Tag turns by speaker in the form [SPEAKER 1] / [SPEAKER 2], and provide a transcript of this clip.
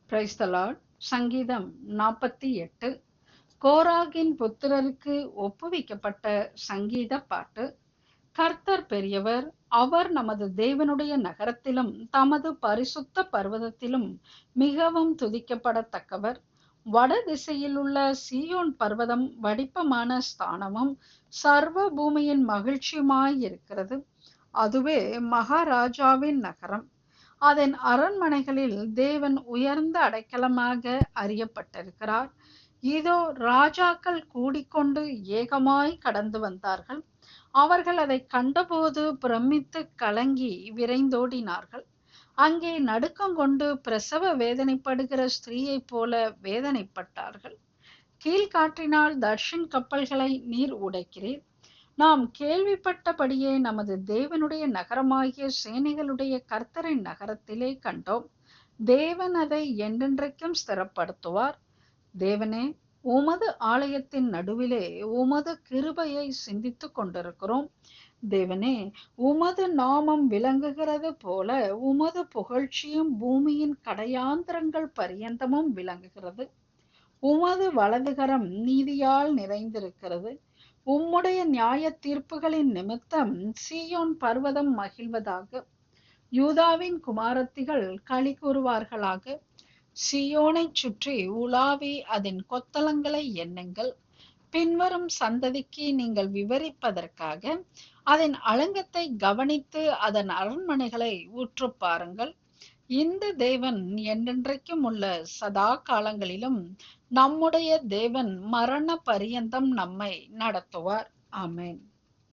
[SPEAKER 1] Praise the Lord. சங்கீதம் 48. கோராகின் புத்திரருக்கு ஒப்புவிக்கப்பட்ட சங்கீத பாட்டு. கர்த்தர் பெரியவர், அவர் நமது தேவனுடைய நகரத்திலும் தமது பரிசுத்த பர்வதத்திலும் மிகவும் துதிக்கப்படத்தக்கவர். வட திசையில் உள்ள சீயோன் பர்வதம் வடிப்பமான ஸ்தானமும் சர்வ பூமியின் மகிழ்ச்சியுமாயிருக்கிறது. அதுவே மகாராஜாவின் நகரம். அதன் அரண்மனைகளில் தேவன் உயர்ந்த அடைக்கலமாக அறியப்பட்டிருக்கிறார். இதோ ராஜாக்கள் கூடிக்கொண்டு ஏகமாய் கடந்து வந்தார்கள். அவர்கள் அதை கண்டபோது பிரமித்து கலங்கி விரைந்தோடினார்கள். அங்கே நடுக்கங்கொண்டு பிரசவ வேதனைப்படுகிற ஸ்திரீயைப் போல வேதனைப்பட்டார்கள். கீழ்காற்றினால் தர்ஷின் கப்பல்களை நீர் உடைக்கிறீர். நாம் கேள்விப்பட்டபடியே நமது தேவனுடைய நகரமாகிய சேனைகளுடைய கர்த்தரின் நகரத்திலே கண்டோம். தேவன் அதை என்றென்றைக்கும் ஸ்திரப்படுத்துவார். தேவனே, உமது ஆலயத்தின் நடுவிலே உமது கிருபையை சிந்தித்துக் கொண்டிருக்கிறோம். தேவனே, உமது நாமம் விளங்குகிறது போல உமது புகழ்ச்சியும் பூமியின் கடையாந்திரங்கள் பரியந்தமும் விளங்குகிறது. உமது வலதுகரம் நீதியால் நிறைந்திருக்கிறது. உம்முடைய நியாய தீர்ப்புகளின் நிமித்தம் சீயோன் பர்வதம் மகிழ்வதாக. யூதாவின் குமாரத்திகள் களி கூறுவார்களாக. சீயோனை சுற்றி உலாவி அதன் கொத்தளங்களை எண்ணுங்கள். பின்வரும் சந்ததிக்கு நீங்கள் விவரிப்பதற்காக அதன் அலங்கத்தை கவனித்து அதன் அரண்மனைகளை உற்று பாருங்கள். இந்த தேவன் என்றென்றைக்கும் உள்ள சதா காலங்களிலும் நம்முடைய தேவன் மரண பரியந்தம் நம்மை நடத்துவார். ஆமென்.